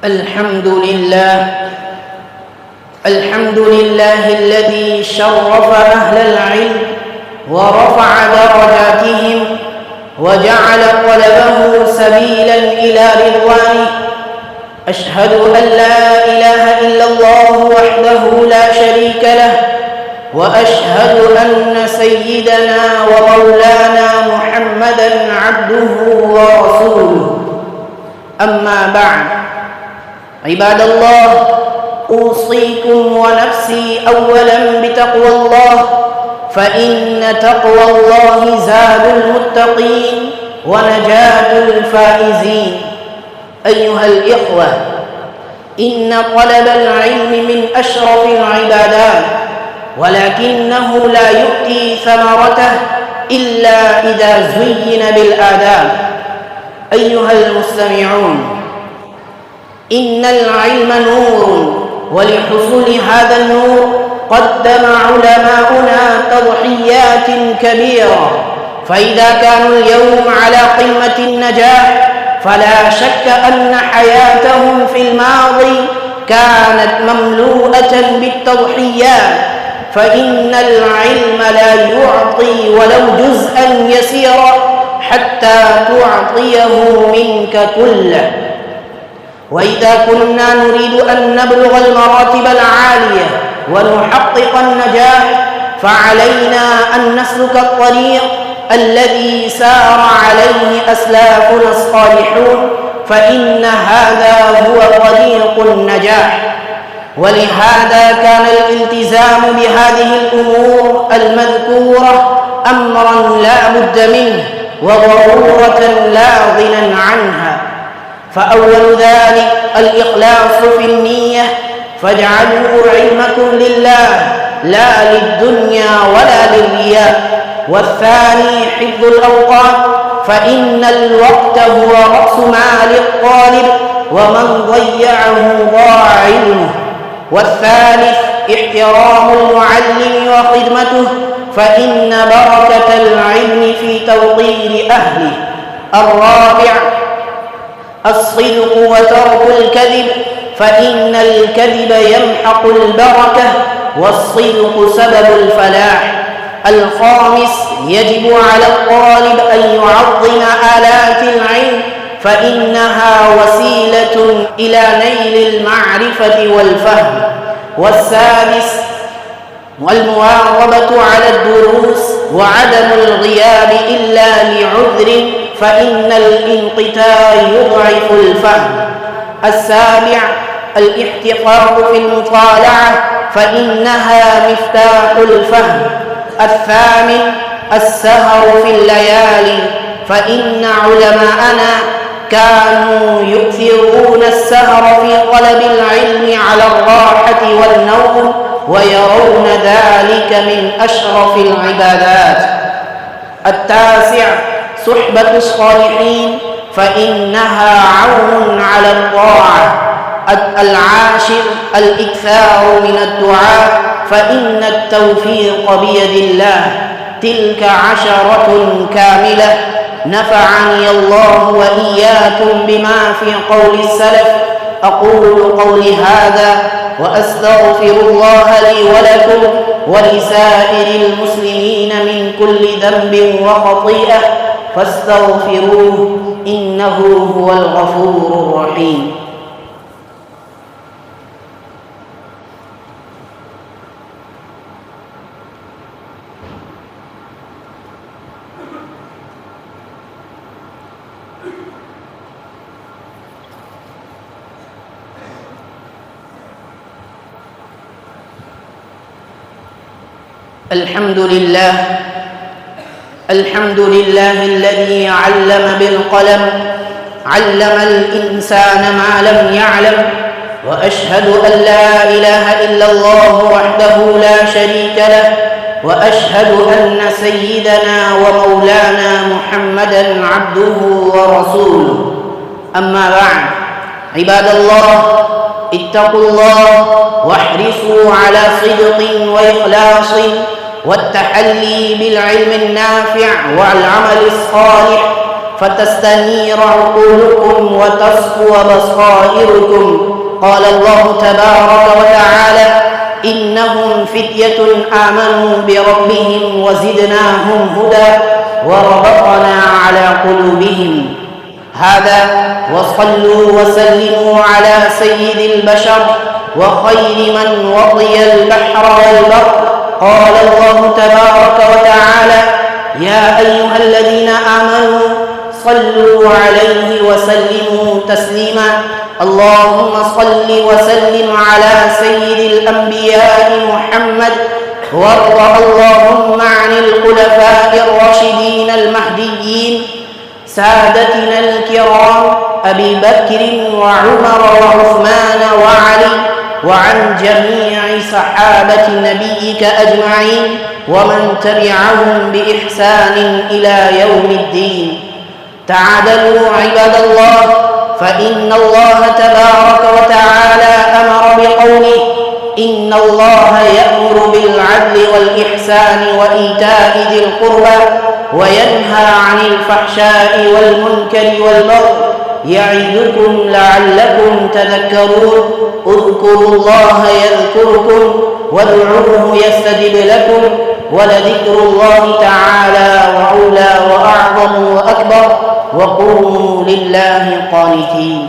الحمد لله الذي شرف أهل العلم ورفع درجاتهم وجعل طلبه سبيلا إلى رضوانه. أشهد أن لا إله إلا الله وحده لا شريك له، وأشهد أن سيدنا ومولانا محمدًا عبده ورسوله. أما بعد، عباد الله، أوصيكم ونفسي أولاً بتقوى الله، فإن تقوى الله زاد المتقين ونجاة الفائزين. أيها الإخوة، إن طلب العلم من أشرف العبادات، ولكنه لا يؤتي ثمرته إلا إذا زين بالآداب. أيها المستمعون، إن العلم نور، ولحصول هذا النور قدم علماؤنا تضحيات كبيرة، فإذا كانوا اليوم على قمة النجاح فلا شك أن حياتهم في الماضي كانت مملوءة بالتضحيات، فإن العلم لا يعطي ولو جزءا يسيرا حتى تعطيه منك كله. وإذا كنا نريد أن نبلغ المراتب العالية ونحقق النجاح، فعلينا أن نسلك الطريق الذي سار عليه أسلافنا الصالحون، فإن هذا هو طريق النجاح. ولهذا كان الالتزام بهذه الأمور المذكورة أمرا لا بد منه وضرورة لا غنى عنها. فأول ذلك الإخلاص في النية، فاجعلوا علمكم لله لا للدنيا ولا للرياء. والثاني حفظ الأوقات، فإن الوقت هو رأس مال الطالب، ومن ضيعه ضاع علمه. والثالث احترام المعلم وخدمته، فإن بركة العلم في توقير أهله. الرابع الصدق وترك الكذب، فإن الكذب يمحق البركة والصدق سبب الفلاح. الخامس يجب على الطالب أن يعظم آلات العلم، فإنها وسيلة إلى نيل المعرفة والفهم. والسادس والمواظبة على الدروس وعدم الغياب إلا لعذر، فإن الانقطاع يضعف الفهم. السابع الاحتفاظ في المطالعة، فإنها مفتاح الفهم. الثامن السهر في الليالي، فإن علماءنا كانوا يؤثرون السهر في طلب العلم على الراحة والنوم، ويرون ذلك من أشرف العبادات. التاسع صحبة الصالحين، فإنها عون على الطاعة. العاشر الإكثار من الدعاء، فإن التوفيق بيد الله. تلك 10 كاملة، نفعني الله وإياكم بما في قول السلف. أقول قولي هذا وأستغفر الله لي ولكم ولسائر المسلمين من كل ذنب وخطيئة، فاستغفروه إنه هو الغفور الرحيم. الحمد لله الذي علم بالقلم، علم الإنسان ما لم يعلم. وأشهد أن لا إله إلا الله وحده لا شريك له، وأشهد أن سيدنا ومولانا محمدًا عبده ورسوله. أما بعد، عباد الله، اتقوا الله واحرصوا على صدق وإخلاص والتحلي بالعلم النافع والعمل الصالح، فتستنير عقولكم وتصفو بصائركم. قال الله تبارك وتعالى: إنهم فتية آمنوا بربهم وزدناهم هدى وربطنا على قلوبهم. هذا وصلوا وسلموا على سيد البشر وخير من وطي البحر والبر. قال الله تبارك وتعالى: يا أيها الذين آمنوا صلوا عليه وسلموا تسليما. اللهم صل وسلم على سيد الأنبياء محمد، وارض اللهم عن الخلفاء الراشدين المهديين سادتنا الكرام أبي بكر وعمر وعثمان وعلي، وعن جميع صحابة نبيك أجمعين ومن تبعهم بإحسان إلى يوم الدين. تعادلوا عباد الله، فإن الله تبارك وتعالى أمر بقوله: إن الله يأمر بالعدل والإحسان وإيتاء ذي القربى وينهى عن الفحشاء والمنكر والبغي يعظكم لعلكم تذكرون. اذكروا الله يذكركم وادعوه يستجب لكم، ولذكر الله تعالى وأولى وأعظم وأكبر، وقوموا لله قانتين.